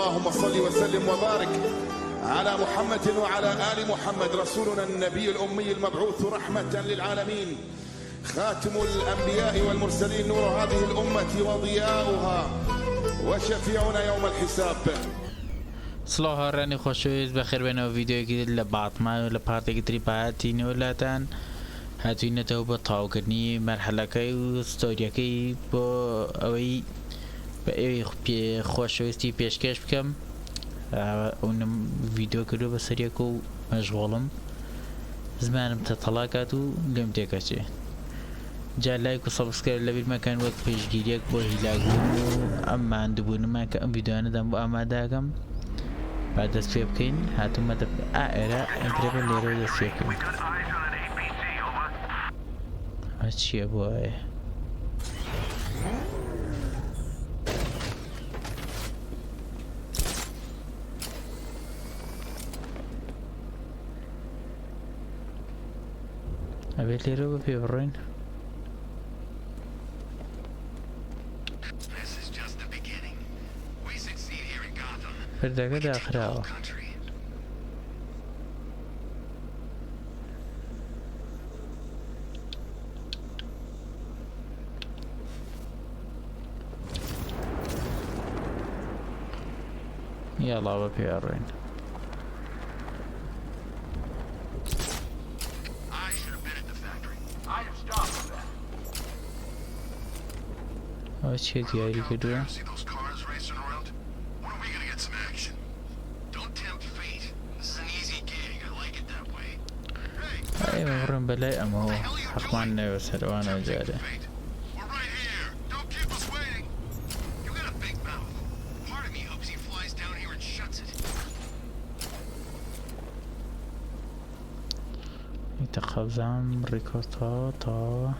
اللهم صل وسلم وبارك على محمد وعلى آل محمد رسولنا النبي الأمي المبعوث رحمة للعالمين خاتم الأنبياء والمرسلين نور هذه الأمة وضياؤها وشفيعنا يوم الحساب. سڵاو هاوڕێیانی خۆشەویست بە خێربێنەوە ڤیدیۆیەکی لە باتمان و لە پارتێکی تری پاهاتینەوەلاتان هاتووینەتەوە بۆ تاوکردنی مەرحەلەکەی و ستۆریەکەی بۆ ئەوەی بە ئێوەی خۆشەویستی پێشکەش بکەم. ئەوم ڤیدیۆ کردو بە سەریەک و مەشغوڵم زمانم تەتەڵاکات و لێم تێکەچێ. جا لایک و سەبسکرایب لەبیرمەکەن وەک پشتگیریەک بۆ هیلاگوون و ئەم ماندووبوونمان کە ئەم ڤیدیۆیانەدەم بۆ ئامادەکەم با دەست پێ بکەین. هاتوومە ئێرە ئەگەر بە لێرەوە دەست پێ بکەین. ئەمە چییە بۆ ئەیە؟ ئەبێت لێرەوە بە پێ بڕۆین. پردەکە داخراوە. یاڵا بە پێ ڕۆین. ئەوە چیە دیاری کردووە؟ ئێمە بڕۆین بەلای ئەمەوە حەقمان نەوە سەروانە جارێ. تەقەبزام ڕیکۆرتەوە تەواوە.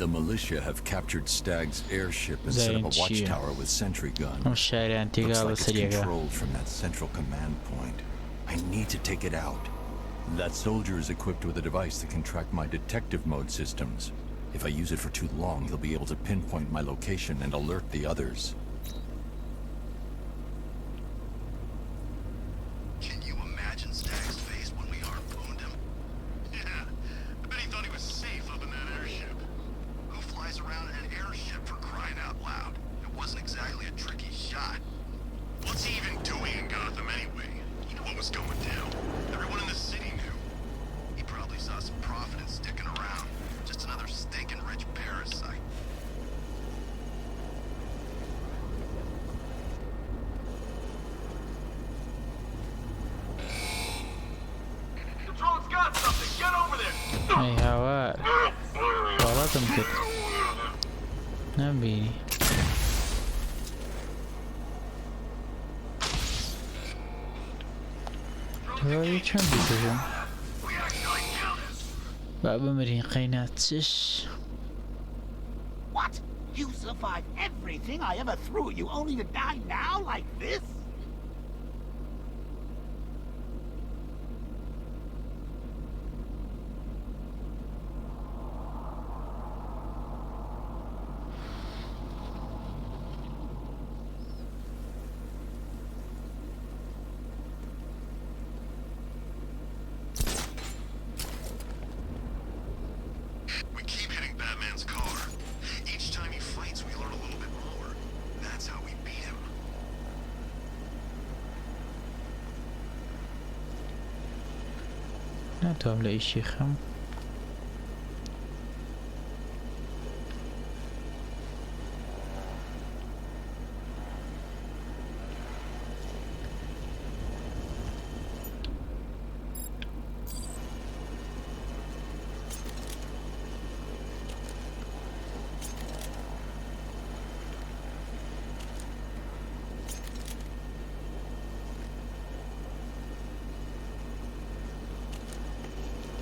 The militia have captured Stag's airship and set up a watchtower with sentry guns. Looks like it's controlled from that central command point. I need to take it out. That soldier is equipped with a device that can track my detective mode systems. If I use it for too long, he'll be able to pinpoint my location and alert the others. ئەی هاوار وڵاتم کرد نامبینی. تەواوی چەند بکەژم با بمرین قەینات چش. What? You survived everything I ever threw at you only to die now like this? ناتوانم لە ئیشی خەم.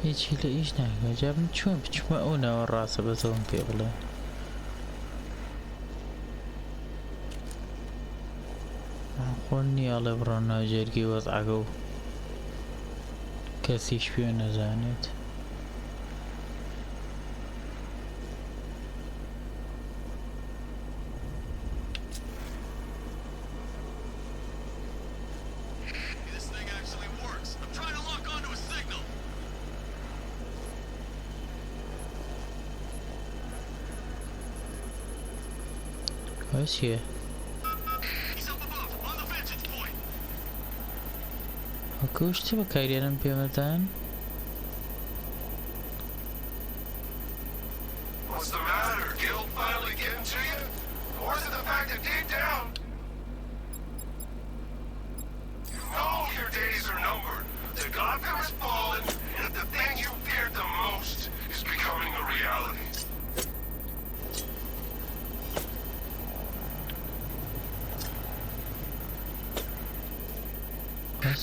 هیچی لە ئیش ناکە. جا من چۆن بچمە ئەو ناوە ڕاستە بەزەوم پێ بڵێ. خۆن نیاڵێ بڕۆنەوە جێرگی وەزعەکە و کەسیش پێ نەزانێت. چیه؟ وەکو شتی بەکارهێنم پێمەدان؟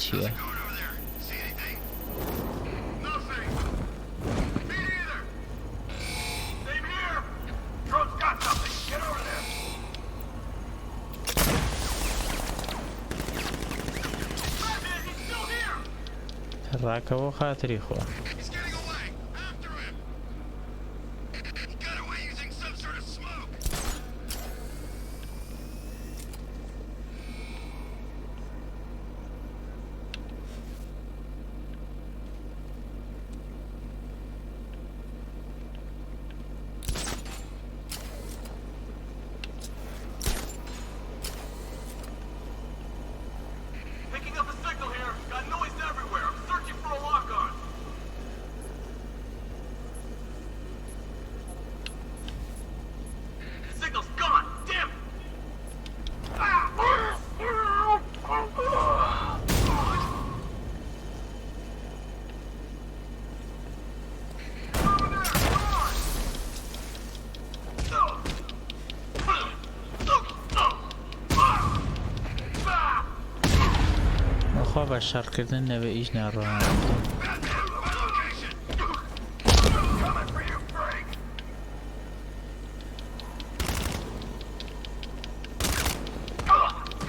چیه؟ ڕاکەوە خاتری خۆ. بە شەڕکردن نەبێ ئیش ناڕەوان.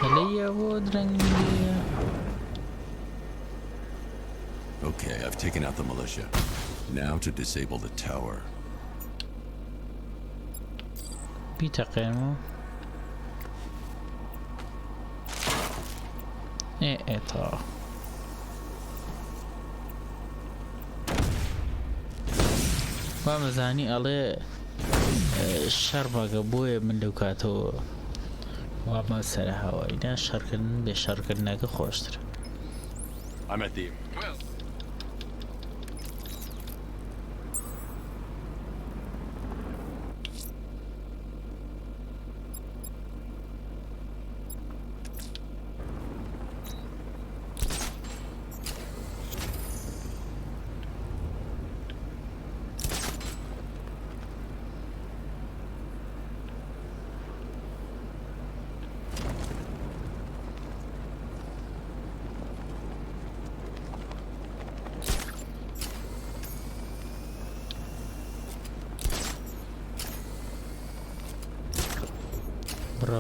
هەلەیە بۆ درەنگیە. Okay, I've taken out the militia. Now to disable the tower. بیتەقێمە. تا وامەزانی ئەڵێ شەڕ بەگە بۆیە من لەو کاتەوە وامە سەر هاواییدا شەڕکردن بێ شەڕکردنەکە خۆشترە.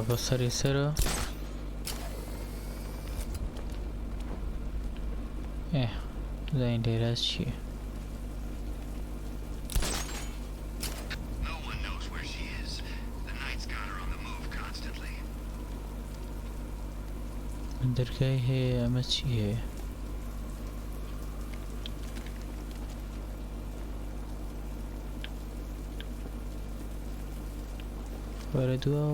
بڕە سەری سەرە. زین لێرە چییە؟ دەرگای هەیە ئەمە چی هەیە؟ وەرە دووە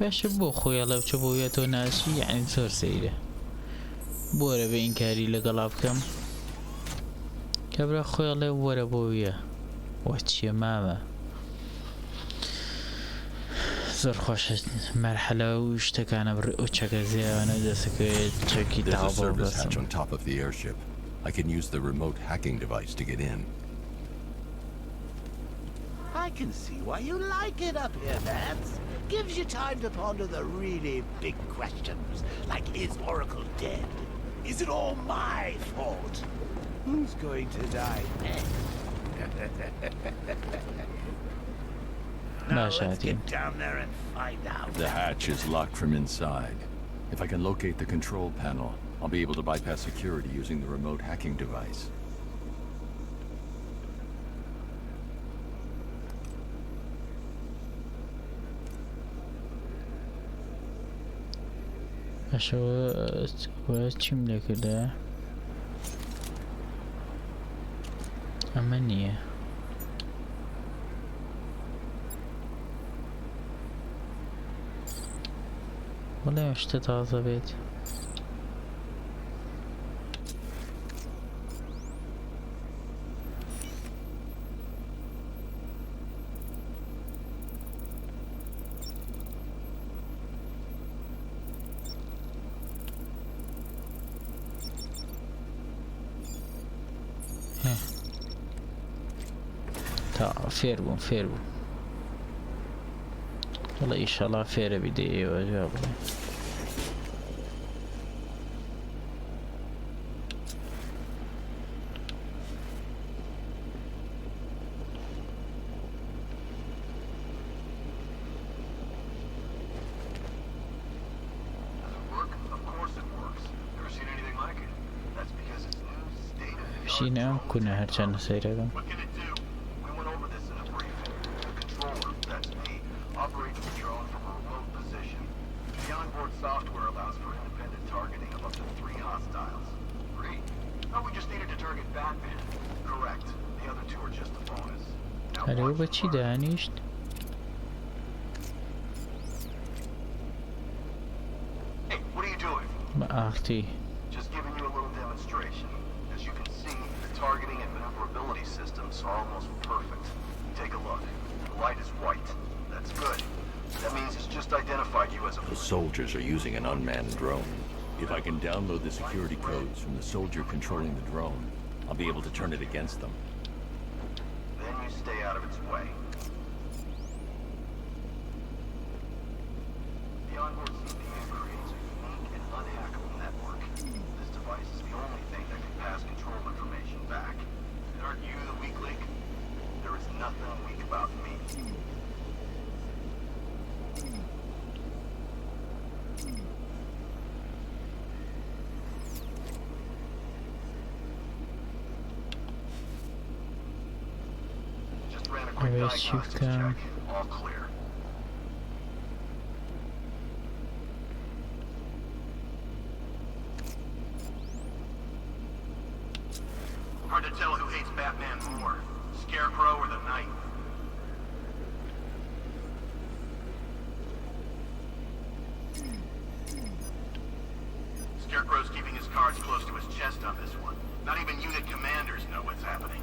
باشە بۆ خۆی ئەڵە بچە بۆیەتەوە ناچی یعنی زۆر سەیرە بۆرە بە ئینکاری لەگەڵا بکەم کە برا خۆی ئەڵێ وەرە بۆیە وە چییە مامە زۆر خۆشە مەرحەلە و شتەکانە بڕ ئەو چەکە زیانە دەسەکەوێت چەکی There's a داوە service hatch بەسم on top of the airship. I can use the remote hacking device to get in. I can see why you like it up here, Vance. Gives you time to ponder the really big questions, like is Oracle dead? Is it all my fault? Who's going to die next? Now let's get down there and find out. The hatch is locked from inside. If I can locate the control panel, I'll be able to bypass security using the remote hacking device. ئەشەوە چیم لێ کردە ئەمە نییە وەڵێ شتە تازە بێت فێر بووم وڵە ئیشەڵا فێرە بیدە ئێوە جا بڵێ شینە ئەم کوونە هەرچەندە سەیرەکەم هەرەوە بە چی دانیشت؟ بە ئاختی Just giving you a little demonstration. As you can see, the targeting and maneuverability systems are almost perfect. Take a look. The light is white. That's good. That means it's just identified you as a... The soldiers are using an unmanned drone. If I can download the security codes from the soldier controlling the drone, I'll be able to turn it against them. Then you stay out of its way. The onboard CPU creates a unique and unhackable network. This device is the only thing that can pass control information back. And aren't you the weak link? There is nothing weak about me. Just ran a quick diagnostics check. All clear. Hard to tell who hates Batman more, Scarecrow or the Knight. Scarecrow's keeping his cards close to his chest on this one. Not even unit commanders know what's happening.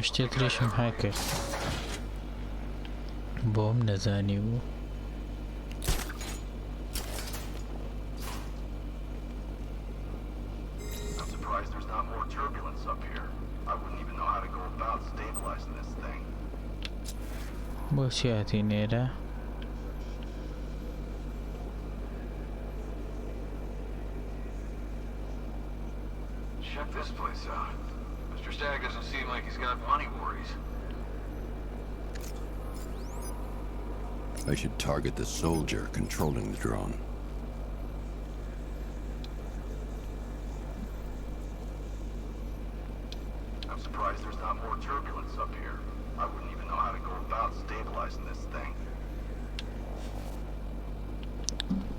شتێ تریشم های کرد بۆم نەزانی بوو I'm surprised there's not more turbulence up here. I wouldn't even know how to go about stabilizing this thing. بۆچی هاتی نێرە Check this place out. Mr. Stagg doesn't seem like he's got money worries. I should target the soldier controlling the drone. I'm surprised there's not more turbulence up here. I wouldn't even know how to go about stabilizing this thing.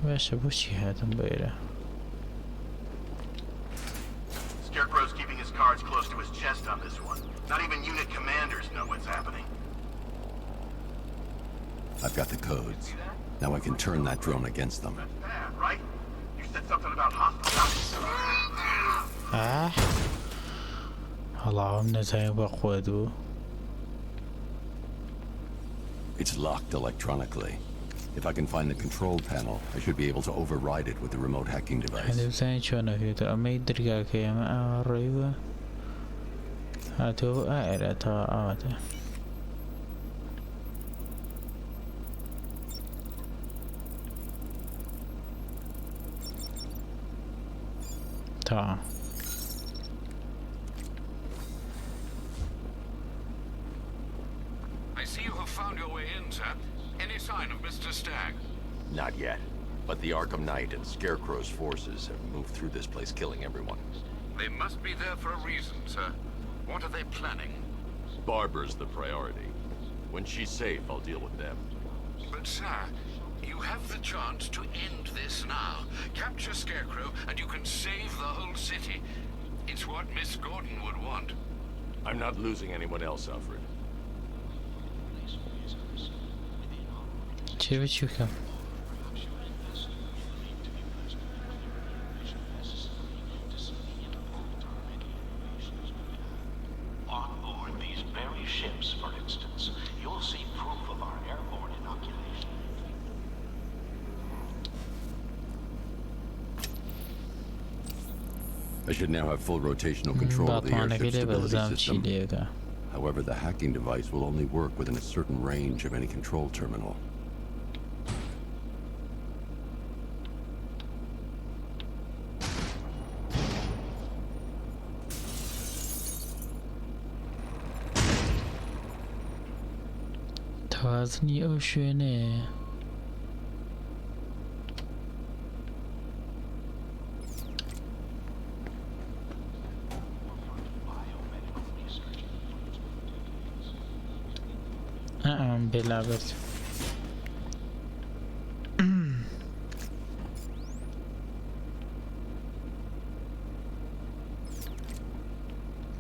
باشە بۆچی هاتم بێرە Scarecrow's keeping his cards close to his chest on this one. Not even unit commanders know what's happening. I've got the codes. Now I can turn that drone against them. That's bad, right? You said something about hostiles. هەڵاوم نەزانێ بە خۆت بوو. It's locked electronically. If I can find the control panel, I should be able to override it with the remote hacking device. دەبزانێت چۆنەکەوێتە ئەمەی دەرگاکە ئێمە ئاڕێوە هاتۆ ئێرەتەوە ئاواتە تا I see you have found your way in, sir. Any sign of Mr. Stagg? Not yet, but the Arkham Knight and Scarecrow's forces have moved through this place, killing everyone. They must be there for a reason, sir. What are they planning? Barbara's the priority. When she's safe, I'll deal with them. But, sir, you have the chance to end this now. Capture Scarecrow, and you can save the whole city. It's what Miss Gordon would want. I'm not losing anyone else, Alfred. چی بچی بکەم؟ On board these very ships, for instance, you'll see proof of our airborne inoculation. I should now have full rotational control of the airship stability system. However, the hacking device will only work within a certain range of any control terminal. تەوازنی ئەو شوێنەیە ئەم بێلابێت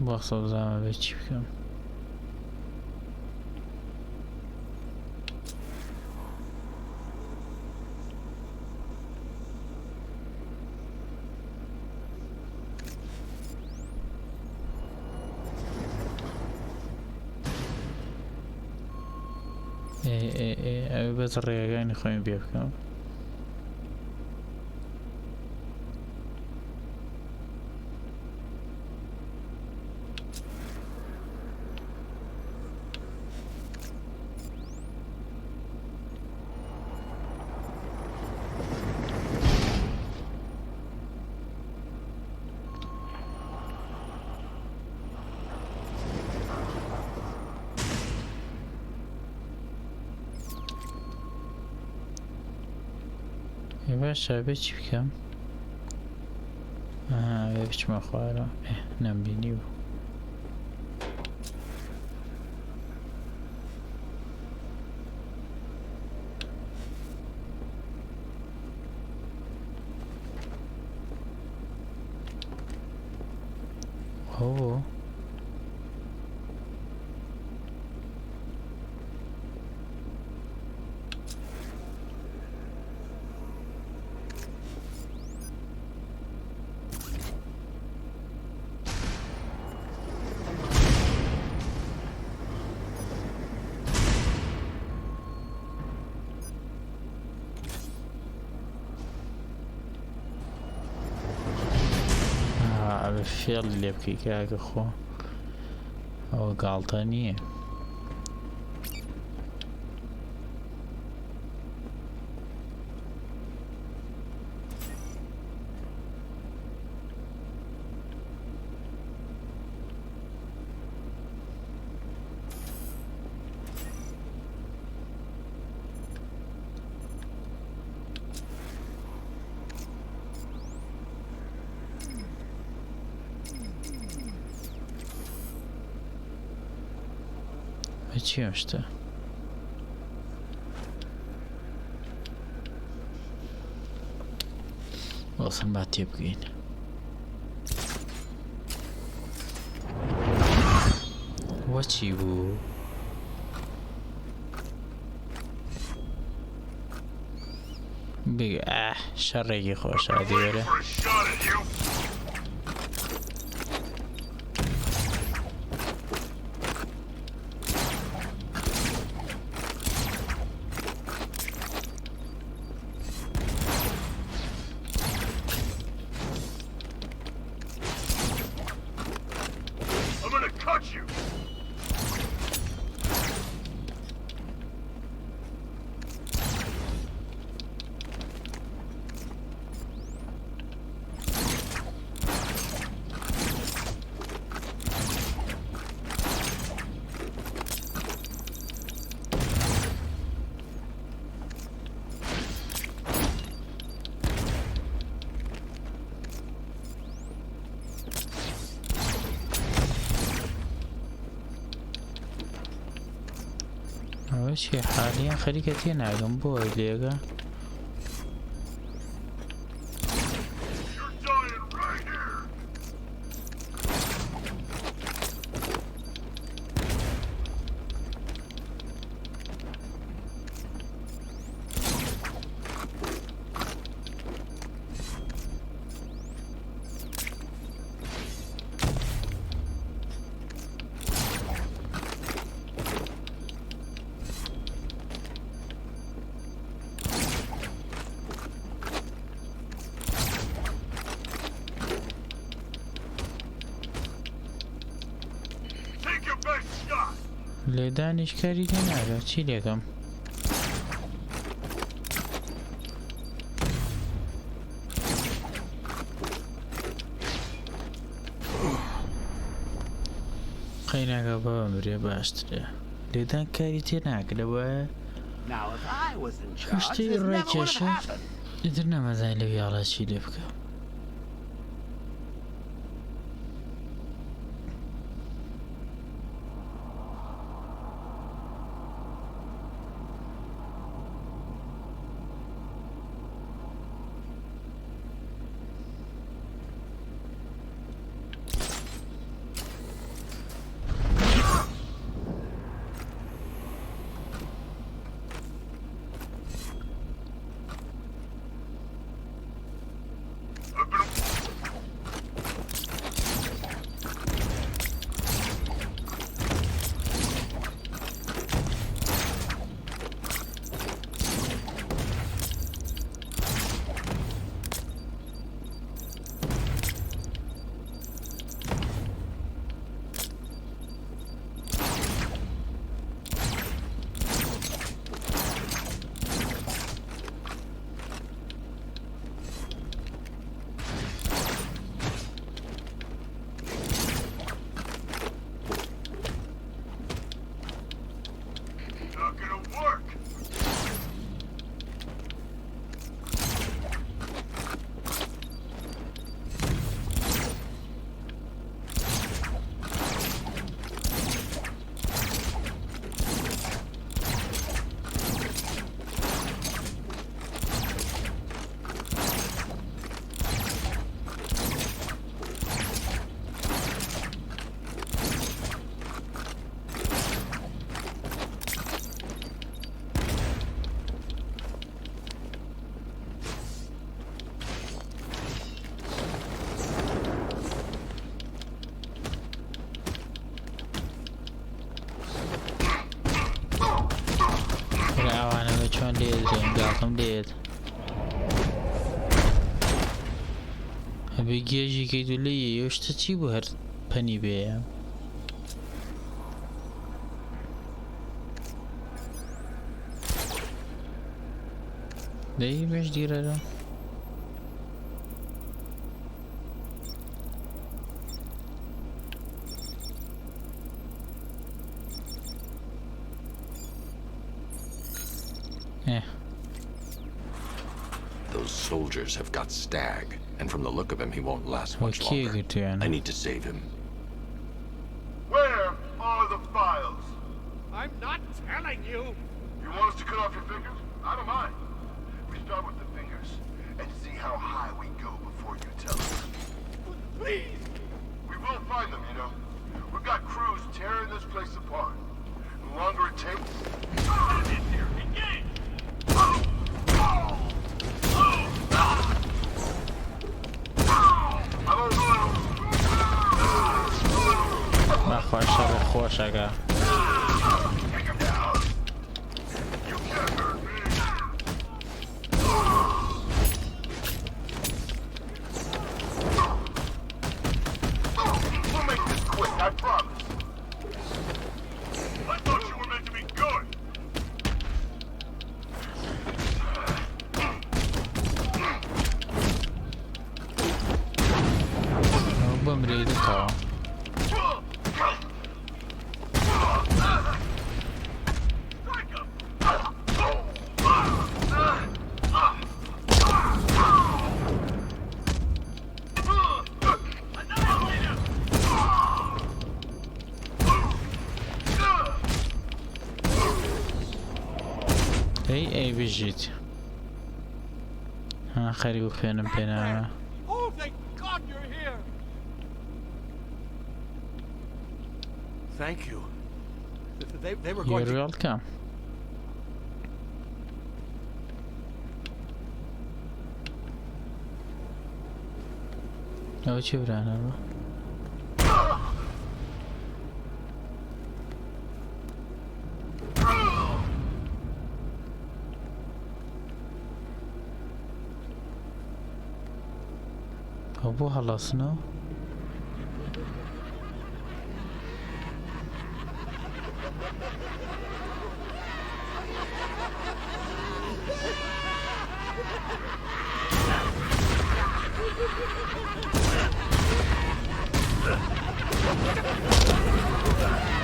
بەخسە بزانمە بێت چی بکەم ئەوێ بەس ڕێگەکانی خۆیان پێ بکەم باشە بێ چی بکەم ئەوێ بچمە خوارە نەمبینی بوو ئەوە فێڵ لێ بکەی کاکە خۆ ئەوە گاڵتە نییە چی ئەشتە وەسم با تێ بگەین وە چی بوو بگە شەڕێکی خۆشە دیوەرە چی حالیان خەریکە تێ ناگەم بۆ لێگە لێ دانیشکاری لێ ناگە چی لێکەم قەیناگە بەوە مرێ باشترە لێدان کاری تێ ناکرەوە شتەی ڕێکێشە ئیتر نەمەزای لە ویاڵە چی لێ بکە ئەبێ گێژی کەیت و لێیە یۆشتە چی بوو هەر پەنی بێیە دەی بێش دیرەرە Those soldiers have got Stag, and from the look of him, he won't last much longer. I need to save him. Where are the files? I'm not telling you. You want us to cut off your fingers? I don't mind. We start with the fingers and see how high we go before you tell us. Please. We will find them, you know. We've got crews tearing this place apart. The longer it takes... Get in here. Engage. نخواه شر خوش اگر اي بيجيت ها خريب خوێنم پێناوە. Oh, thank God you're here. Thank you. They were going to... You're welcome. ئەوە چی برانەوە؟ ئەو بۆ هەڵاسنەوە؟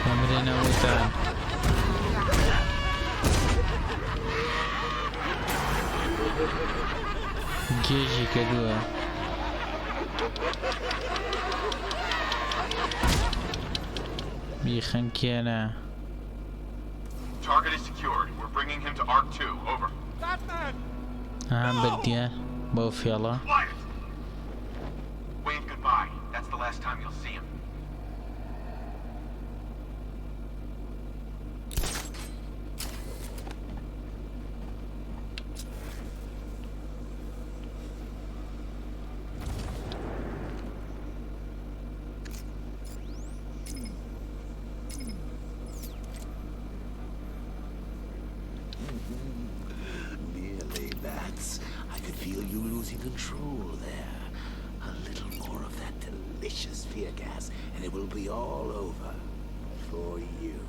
ئەمرێنەوەتان گێژی کردووە. بیخەنکێنە. Target is secured. We're bringing him to Arc 2. Over. Batman! ئەم بەردیە بەو فێڵە. Quiet! Wave goodbye. That's the last time you'll see him. Nearly, Bats. I could feel you losing control there. A little more of that delicious fear gas, and it will be all over for you.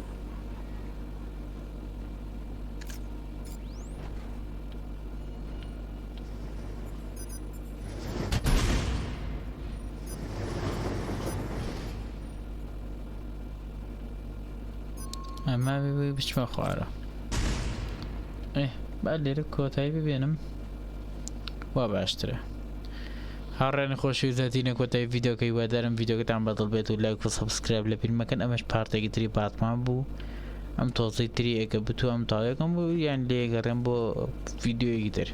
ئەمە بچمە خوارە. با لێرە کۆتایی ببێنم وا باشترە. هاوڕێیانی خۆشەویستە کۆتایی ڤیدۆکەی وادارم ڤیدۆکەتان بەدڵ بێت و لایک و سەبسکرایب لەبیرمەکەن. ئەمەش پارتێکی تری باتمان بوو. ئەم تۆزەی تری ئەگە بتوو ئەم تاوەکەم بوو یان لێگەڕێم بۆ ڤیدۆیەکی تر.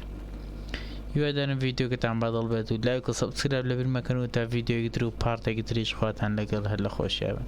هیوادارم ڤیدۆکەتان بەدڵ بێت و لایک و سەبسکرایب لەبیرمەکەن و تا ڤیدۆیەکی تر و پارتێکی تریش خواتان لەگەڵ هەر لە خۆشیاوە.